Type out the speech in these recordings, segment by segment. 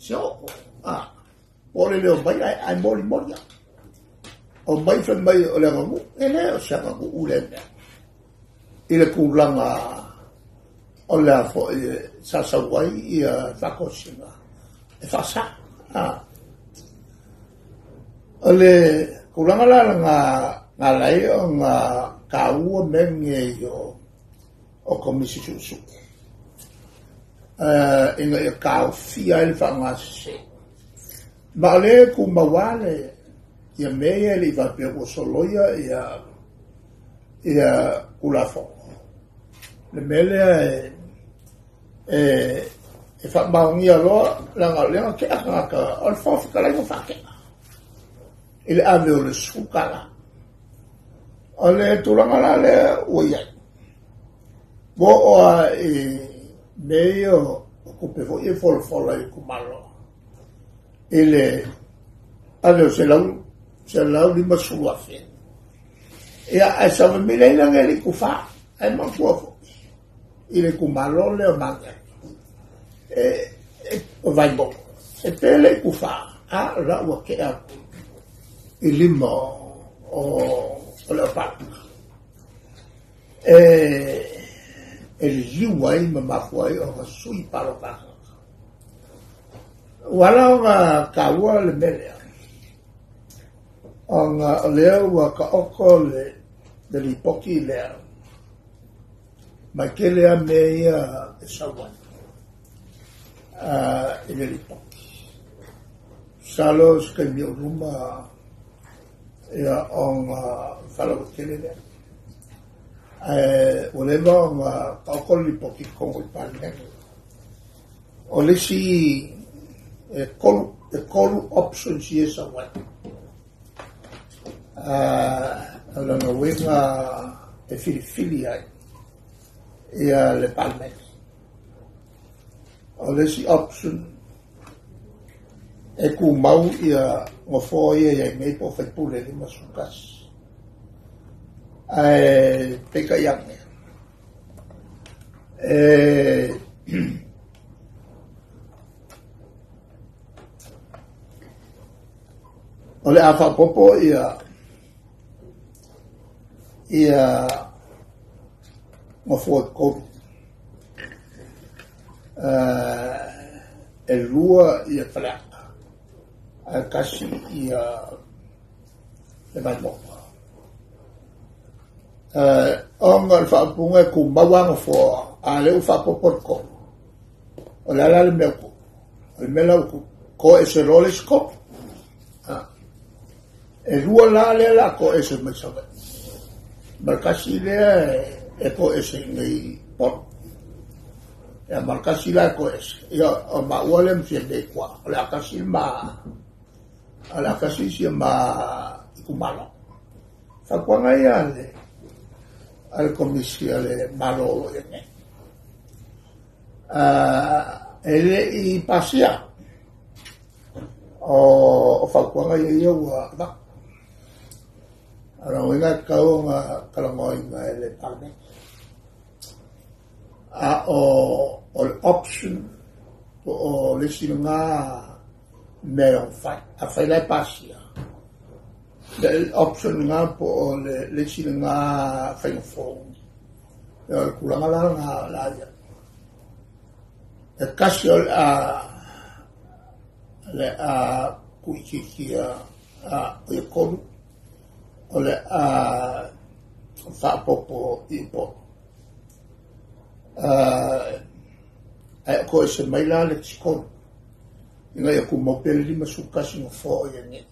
So, ole leo mai ai mori mori. O mai fa mai o le ngu, ele o sa ngu ule. Ile kulanga o le fo sa sa wai ia fakosina. E fa sa. Ole kulanga la nga lai o nga kaua menge yo o komisi susu. Inga ia kau fia il fangase. Ma le ku mawale ia mea li va pe o soloia ia kulafo. Le mele e fa maungia lo la ke aka al fa ka la fa ke. Il ave o le sukala. Ole tulanga la le o ia. Bo o meio o pe vo e fola i kumalo. Ele ave o se lau di masua fe. E a sa milena ngeli kufa ai ma fuofo. Ile kumalo le o manga. O vai bo. E pele kufa a la o ke a ilimo o le pa. El jiwai ma mafuai o sui palo pa. Wala nga kaua le mele. Nga leo wa ka oko le li poki leo. Ma ke lea mea e sawan. E li poki. Salos ke mi uruma ia nga falo ke lea. O leva nga ka oko li poki kongo i pane. O le si kolu options i e sawan. Alana wenga e filifili ai ia le palme o le si option e ku mau ia ngofo ia mei po fai pule li masukas peka yang o le afa popo ia ngofo ko e lua ia fala a kasi ia le mai mo onga fa punga ku mawang fo a le fa poporko o la le meko o mela ko e se roles ko e lua la ko e se mai sabe markasi le e ko ese ngai pot e markasi la ko ese ia o ma wale mfiende kwa la kasi ma ala kasi si ma ikumalo fa kwa ngai ale al komisi ale malo ene ele I pasia o fa kwa ngai ia wa ara wenga kau nga kalangoi nga ele palme o option o lesino nga meron fai a fai la pasia the option nga po o lesino nga fai no phone kulanga la ya e casual kuikia o kono ole fa popo ipo ko se mai la le chikon inga ya ku mopel li masuka si no fo ye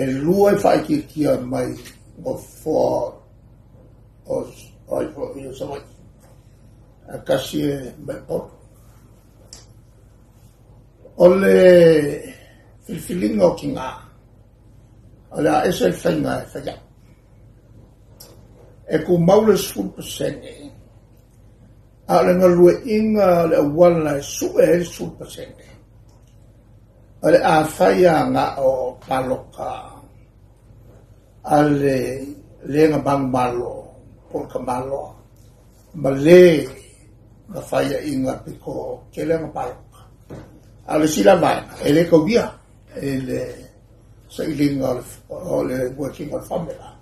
e lua fa ki mai mo fo ai fo yo so mai a kasi me po ole filfilingo kinga ala ese fenga fega e ku maule sul persene ala nga lue inga le wala su e sul persene ale a faya nga o paloka ale le nga bang malo por kamalo male nga faya inga piko kele nga paloka Ale sila vai, ele ko bia, ele sailing ole working on formula.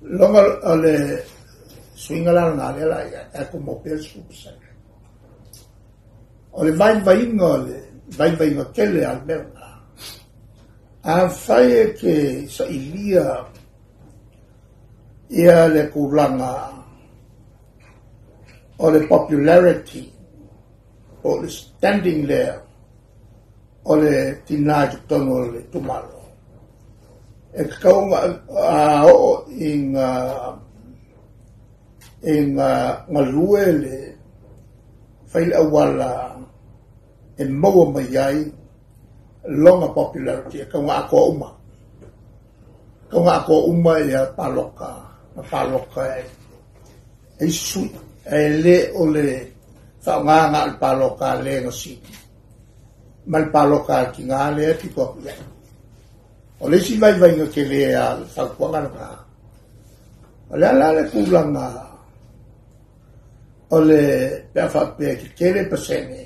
Longa ole swingala ngale la ya como peso sai. Ole vai ngole kele alberta. A fai che sailia ia le kulanga or the popularity, or the standing there, or the tinaj tono le tumalo. E kaunga in ngalue le fail awala e maua mayai longa popularity e kaunga ako uma. Kaunga ako uma ia paloka e sui. Le o le whaonganga al paloka le ngasi. Mal paloka ki ngā le ati kua pia. O le si vai nga ke le a whakuanga nga. O le ala le kulanga. O le pia whapea ki kere pasene.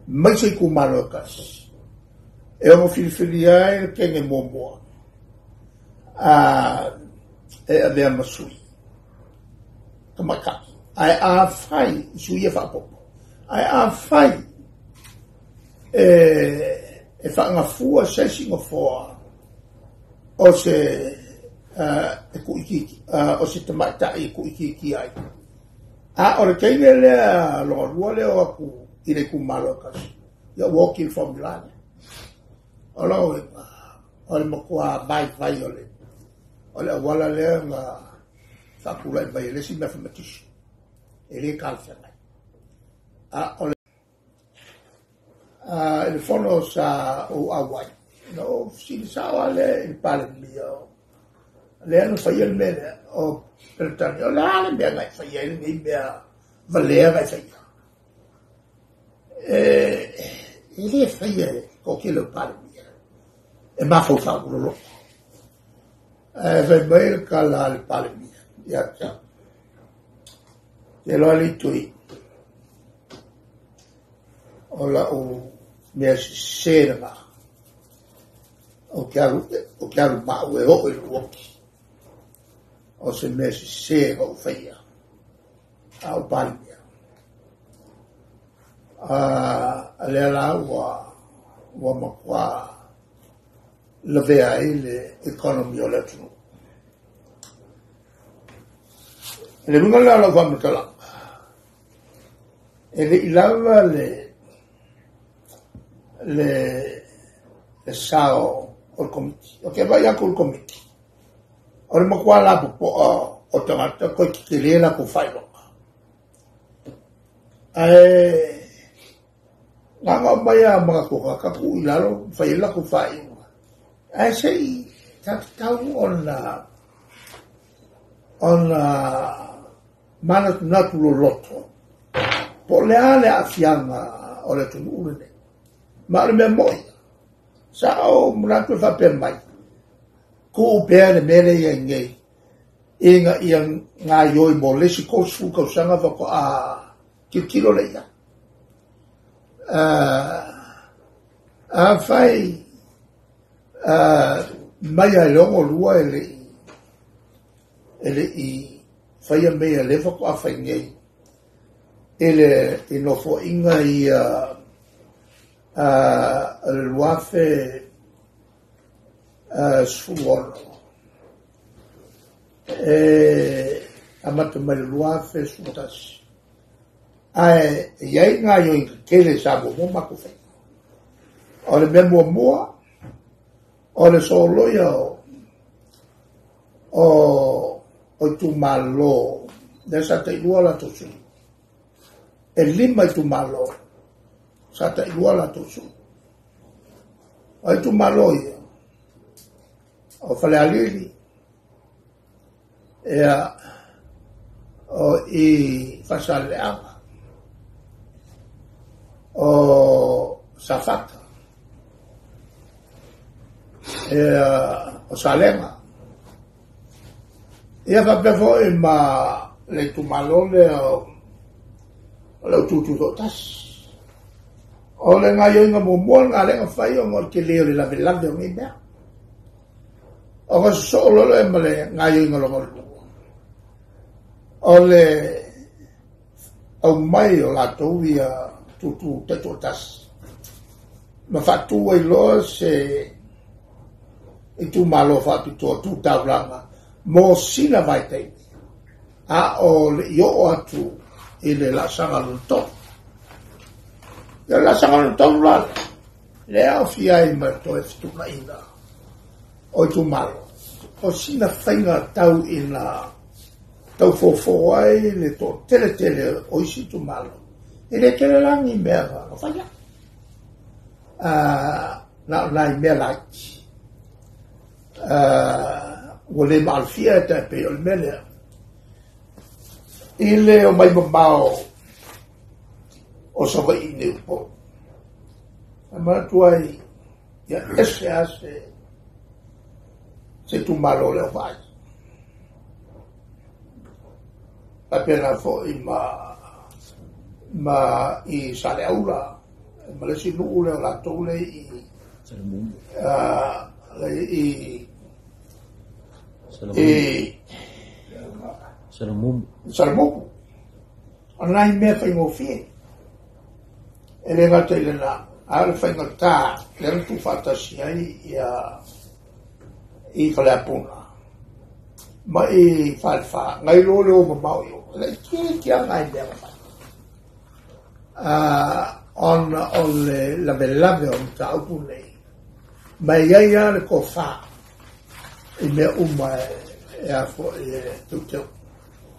Mai sei kumalokas. E o mo filifili ai ke nge momoa. E a lea masui. Kamakaki. Ai a fai suia fa popo. Ai a fai e fa nga fua sesing of foa o se e kuikiki o se tamata e kuikiki ai. A ore kenge lea loa leo aku i le kumalokas. Ya walking from Milane. Ole makua vai ole. Ole wala lea nga fakula i vai lesi mathematics. Ele calfena. Il fono sa o Hawaii. No, si sa le il pale mio. Le hanno fatto il mele o per tanto la le mia fa il mia valera fa. Il fa che lo pale mio. E ma fa quello. Va bene cala il pale mio. Ya ciao. E lo alitui ola o mea sera o chiaro ma o il uochi o se mea sera o feia au palmia le ala ua makua la vea le economia o le tunu le lunga la famutala e le ilava le sao o comiti o che vai anche il comiti o le makua la o tangata ko ki la ko fai lo nga mai a mga ko ka ku ilalo fai la ko fai sei tau on mana natural lotto po le ale a fianga o le tunure ma le moi sa o murato fa per mai ko per le mele yenge inga yang nga yoi mo le si ko su ko sanga fa ko a kilo le ya a fai mai a longo lua ele i fai a mea lefa ko a fai ngei ele no fo inga i luafe suolo amata mai luafe sutas iai ngā yo inga kele sa mo mako fai o le mea mua o le soloia o tu malo nesa te ilua la tosu e lima i tu malo sa te ilua la tosu o tu malo ia o fale alili o i fasaleanga o safata o salema ia fa pe foi ma le tu malole lau tutu to tas. O le ngayo inga mumuan nga le nga whai o ngor ke leo le lave lave o ngi mea. O ka so lo le male ngayo inga longo lu. O le au mai o la touvia tutu te to tas. Ma fatu ai lo se i tu malo fatu to tu tauranga. Mo sina vai te. A o le yo atu i le la sanga luto. La sanga luto la le au fiai ma to e fitu na ina. O tu malo. O sina whainga tau ina tau fofo ai le to tele tele o isi tu malo. E le tele langi mea o whaia. Na i mea laiti. O le malfia te pe o le mele. Ile o mai mamao o sawa i ne upo. A matuai ia ese ase se tu malo le vai. A pena fo i ma i sale aula. Ma le si nuu le o la tole i Salamoku. Anai mea whaingo fie. E le ngata i le na. Aare whaingo tā. Le rantu whatasi ai i whale apuna. Ma i whalewha. Ngai lo le o mamau yo. Le kia ngai mea mamau. On le lave on ta upu nei. Mai iai ale ko wha. I mea uma e a fo e tuteu.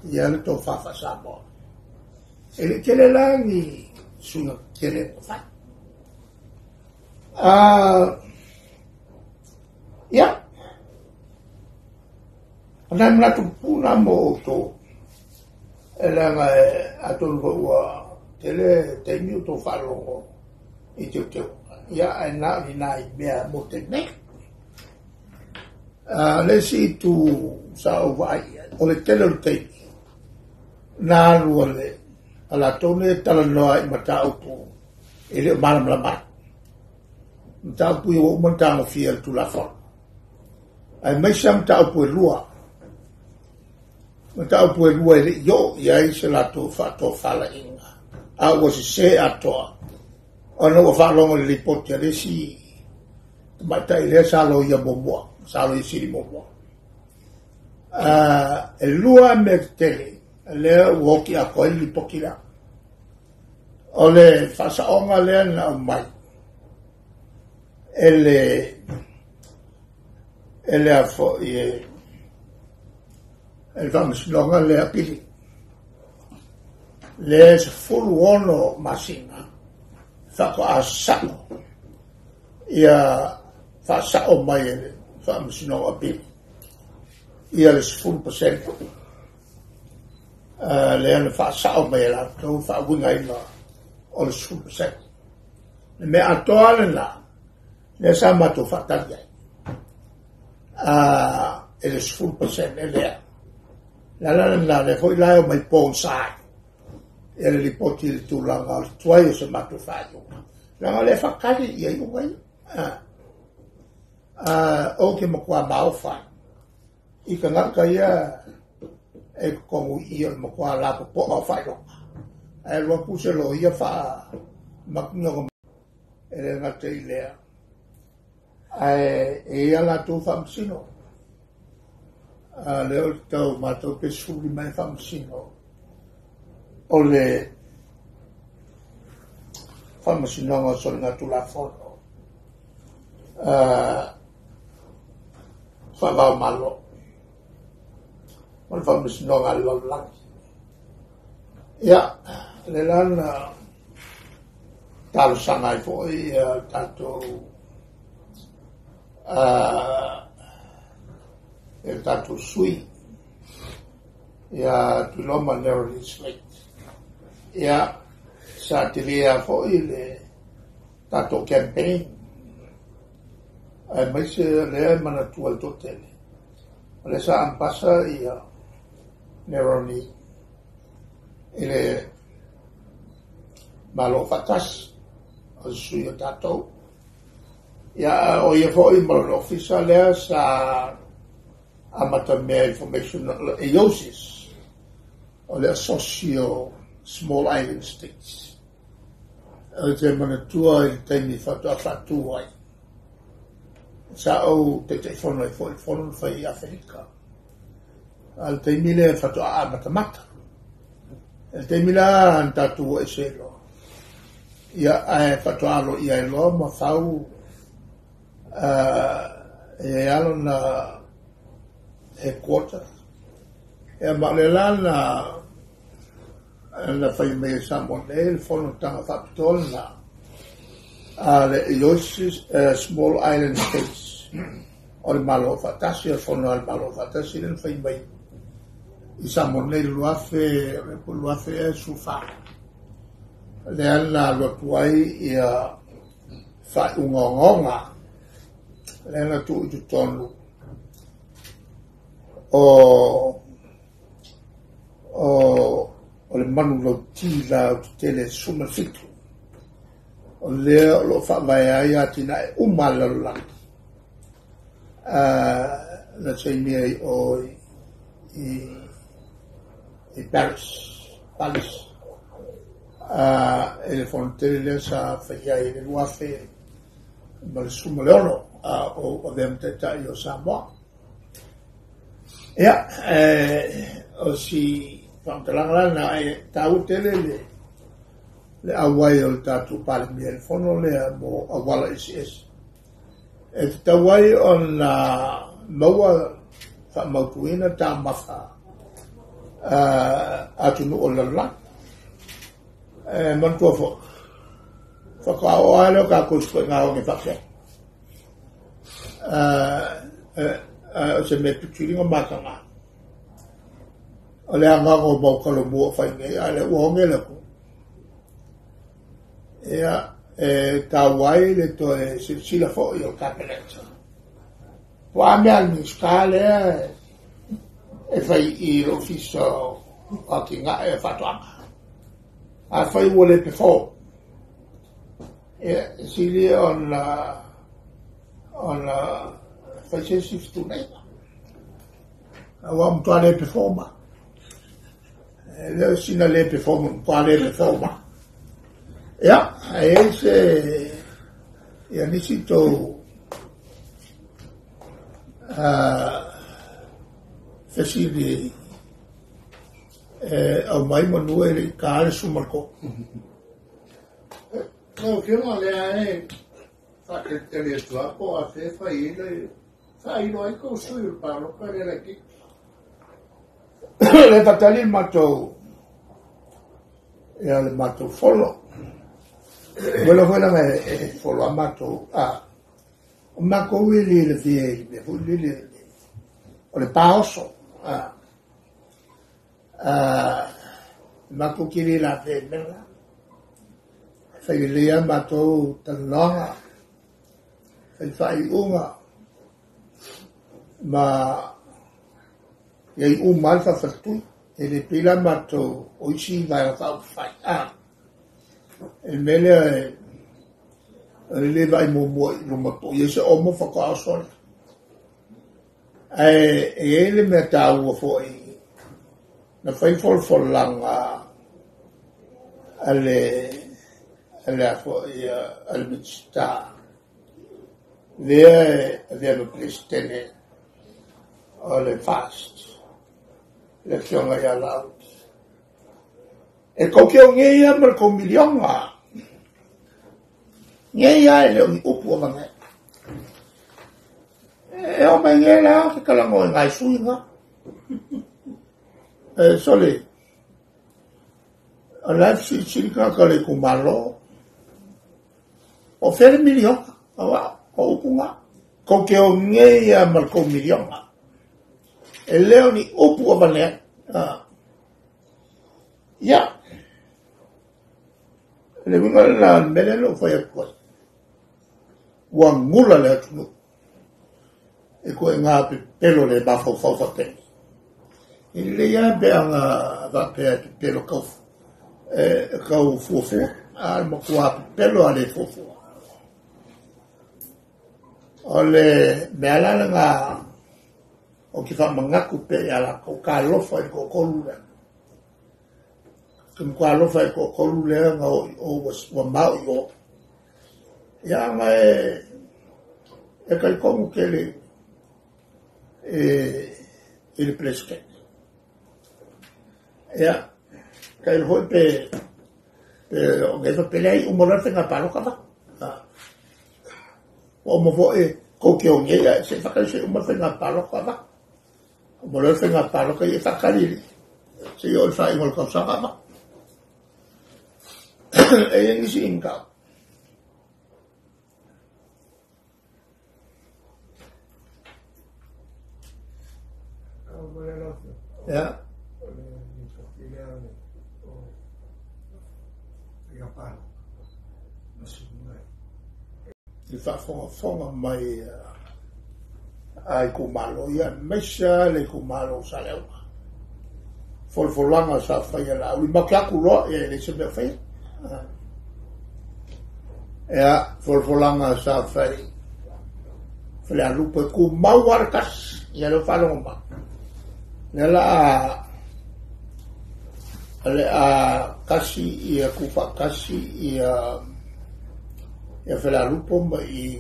I ale tō whawha sa mo. E le kele langi sunga kele ko wha. Ia. Anai mnatu puna mo tō. E langa atonu ko ua tele teimiu tō whalongo i tuteu. Ia e nāri nai mea mo te nek. Le si tu sa o vai o le tele o teimi. Nā rua le ala tone tala noa i mata upu e le malam la mai. Mata upu i o mata o fia tu la fon. Ai mai sa mata upu e lua. Mata upu e lua e le yo i ai se la to fala inga. A o se atoa. Ona o whalongo le poti a le si mata i le salo ia momoa. Salo i siri momoa. E lua me tele. Le woki a koe li pokila. O le whasaonga lea na mai. Ele a fo i e whamisinonga lea pili. Le se fulu ono masina. Whako a sano. Ia whasao mai ele whamisinonga pili. Ia le se fulu pasento. Le ana whaasao mai la tau whaawinga ina o le super set. Le me atoa le na, le sa mato whatari ai. E le super set e lea. La na le hoi lai o mai pōn sai. E le lipoti le tūlanga o le tuai o se mato whaio. Langa le whakari i ai uai. O ke makua mao whai. I ka ngaka ia e kongu ia ma kwa la po o fai lo e lo puse lo ia fa ma no e le na te ile e ia la tu fam sino le o tau ma to pe suli mai fam sino o le fam sino nga so na tu la foto fa va malo on fa misno ngal lang ya le lan tal sangai fo tato el tato sui ya tu lo manero di sweet ya sa tilia fo ile tato campaign ai mai se le mana tu al hotel le sa ampasa ia Neroni ile malo fatas o sui o tatou ia o ia foi malo official lea sa amata mea information EOSIS o lea socio small island states o te manatua i taimi fatu ai sa o te fono i fono fai Afrika al taimi le fatu amata mata el taimi la antatu e selo ia ai fatualo ia e lo ma fau e alo na headquarter e malela na fai me Samoa il fono tanga fatol na le EOSIS small island states o le malo fatasi o fono al malo fatasi le fai mai i Samoa luafe e sufa le ana lo tuai ia fa ungonga le ana tu tonu o le manu lo tila tele suma fitu o le lo fa vai ai atina umala la chemi o i Paris ele fonte sa fai ai le wafe mal suma loro o dem teta io Samoa ya o si fantalanga na tau tele le awai o tatu pale mi fono le mo awala is e tawai on la maua fa mautuina ta mafa atunu o la mantua fo whakao alo ka kuspo ngao ngi whakea o se me pituringa matanga o le angango maukalo mua whainge a le uonge lako ea ka wai le to e sila fo i o kapeleta wa me al miskale e fai i l'ufficio a ki nga e fatuanga a fai wole pe fo e sili on fai se siftu nei a wam toale pe forma le sina le pe forma toale pe forma ja e se ja nisi to fesili au mai manuele kare sumarko no che non le fa che te le tua po a fe fai no ai costruire il parlo per le qui le tatali mato e al mato follow quello me follow mato ma come le vie le le pauso ma ko kiri la fe mela fai le mato tanonga fai unga ma yai umal fa fatu e le pila mato oishi vai fa fai e mele le vai mo mato ye se omo fa ka so e le meta u foi na fai for langa alle foi al mista le lo pristene alle fast le fiona ya la e kokio ngeia mer ko milionga ngeia le upu vanga e o mengela ke kala mo ngai suinga sole alla si kale ku malo o fer milion awa o kunga ko ke o ngeia mer ko milionga e leoni upu vanga ya le vinga la melelo foi a cosa wangula le tunu e ko nga pelo le ba fo te il ya be anga va pe pelo kau fu mo kua pelo ale fofu. Ole meala nga o ki fa mangaku pe ala ko kalofa ko kolula. Kum kalofa ko kolula nga o wa mau yo. Ya nga e kai komu kele il presque. Ya kai hoi pe o que eso pelea un molar tenga palo cada o mo vo ko ke o nge se fa ka se un molar tenga palo cada o molar tenga palo que fa kali se yo fa igual cosa cada e ni si inka ya il fa fonga mai ai kumalo ia mesha le kumalo saleu folfolanga sa fai la u makaku ro e le se fai ya folfolanga sa fai fai lupo ku mawarkas ia lo faloma nela ale a kasi ia kufa kasi ia ia fela lupo mai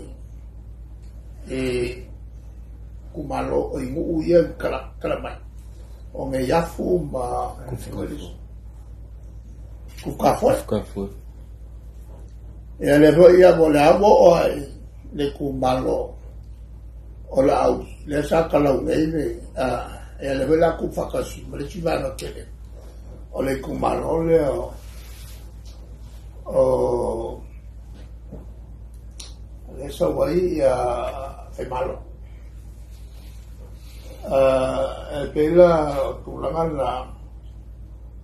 kumalo o ingu ia kala mai o me yafu ma kukafu ia le vo ia mo le avo o le kumalo o la au le sa kala ngai le ia le vela kufa kasi mo le chivano tele o le kumalo le o eso voy fe malo pela tulanga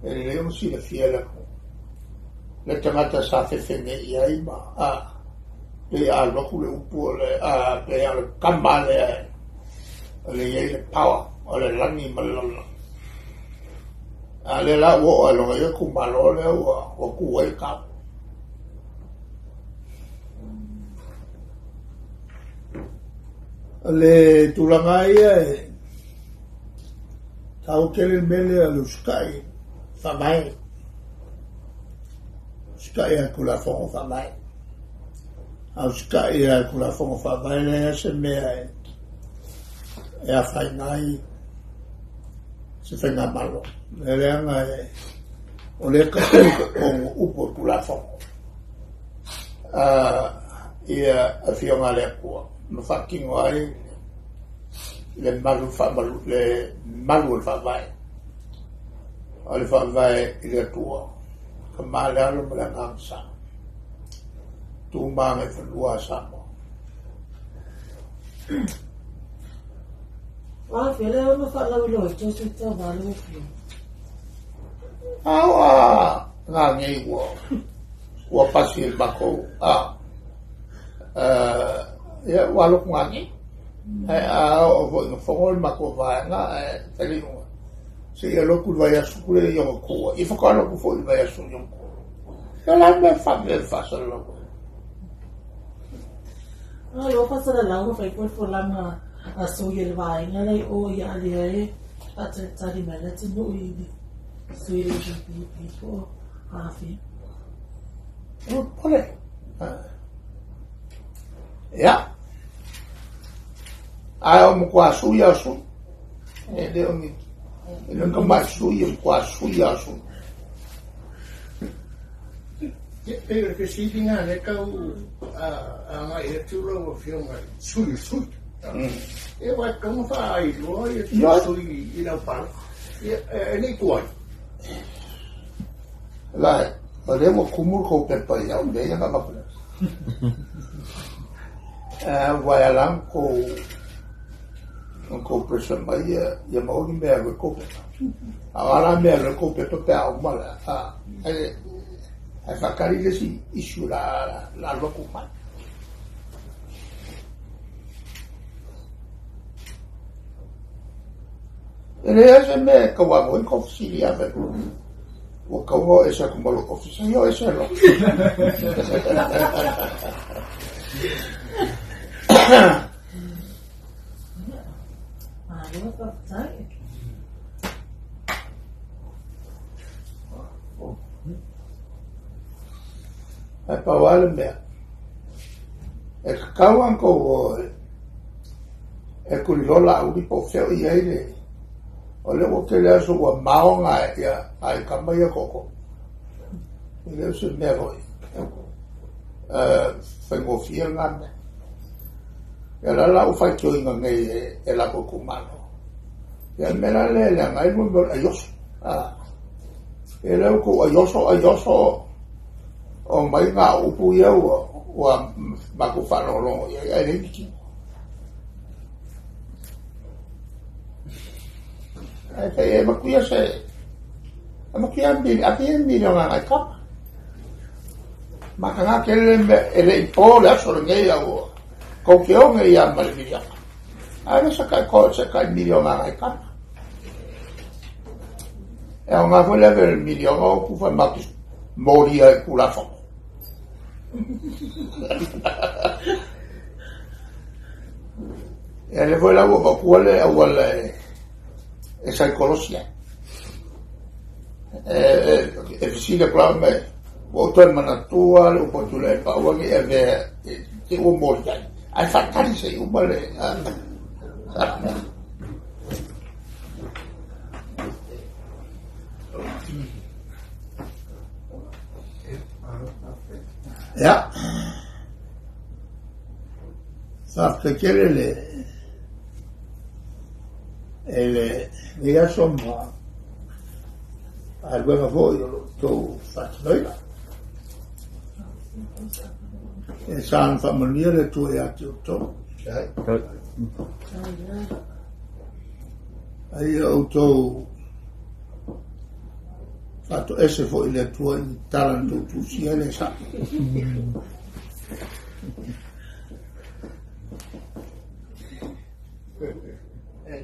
el león si le fiela le tamata sa fe fene ia ma le alba kule upu le le al kambale le power o le lani malala ale la wo lo ye kumalo le o ku e ka le tulanga ia tau kele mele a luskai fa mai skai a kula fo fa mai a skai a kula fo fa mai le se me e a fai mai se fa na malo le anga o le ka o upo kula fo ia a fiona le ko no fucking wai le malu fa vai ale fa vai ile tua kamale alo mala ngasa tu ma me fa lua sa mo wa fele o fa la lo cho se ta va lo fi nga ngai wo pasi el bako ya walok ngani o fo ma ko va nga tali no se ya lo ku va ya su ku le yo ko i fo ka lo ku fo va ya su yo ko la me fa so lo ko yo pa sa la ngo fai ko la nga so ye va nga le o ya le ta di mala ti no i so ye di ko ha fi o pole ya mo kwa suya su de oni non ma suya kwa suya su pero que si tinha ne ka a e tu lo filma suya e vai como fai lo e sui ina pa e ni tuai la podemos kumur ko per pa ya un de ya ba vai alam ko presa mai ya mo ni me ko agora me ko pe to pe a mala fa cari che si isura la locuma e le me ko wa mo ko si ya ve o kaungo e sa kumalo ofisa yo e sa lo ai pawale mea e kawan ko e kulilola uri po feo i aile o le o ke le aso wa maonga ia ai kamaya koko i le se mero whaingo fia ngane ia la o whai kio inga ngei e la ko kumano ia mera le ngai mo ayoso e le ko ayoso o mai ngā upu ia ua maku whanoro ia e le niki e makuia se e makuia milio ngā kapa maka ngā kele e le ipo le aso le ngei au kou ke o ngei a male milio a le sa kai ko se kai milio ngā kapa e o ngā fwele le milio ngā kufa maki mori e kulafo e le fwele au bakuale au ale e sai kolosia e fisile klame o to manatua le o to le pa o le e o morja ai fatali sei o male ja sa che chiede le mira somma al buon voglio tu faccio noi e san familiare tu e a tutto sai io tu fatto essere fuori le tue talento tu sia le sa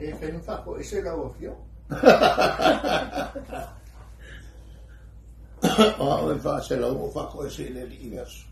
e fai un facco e se la offio o fa se la uno fa così le diverso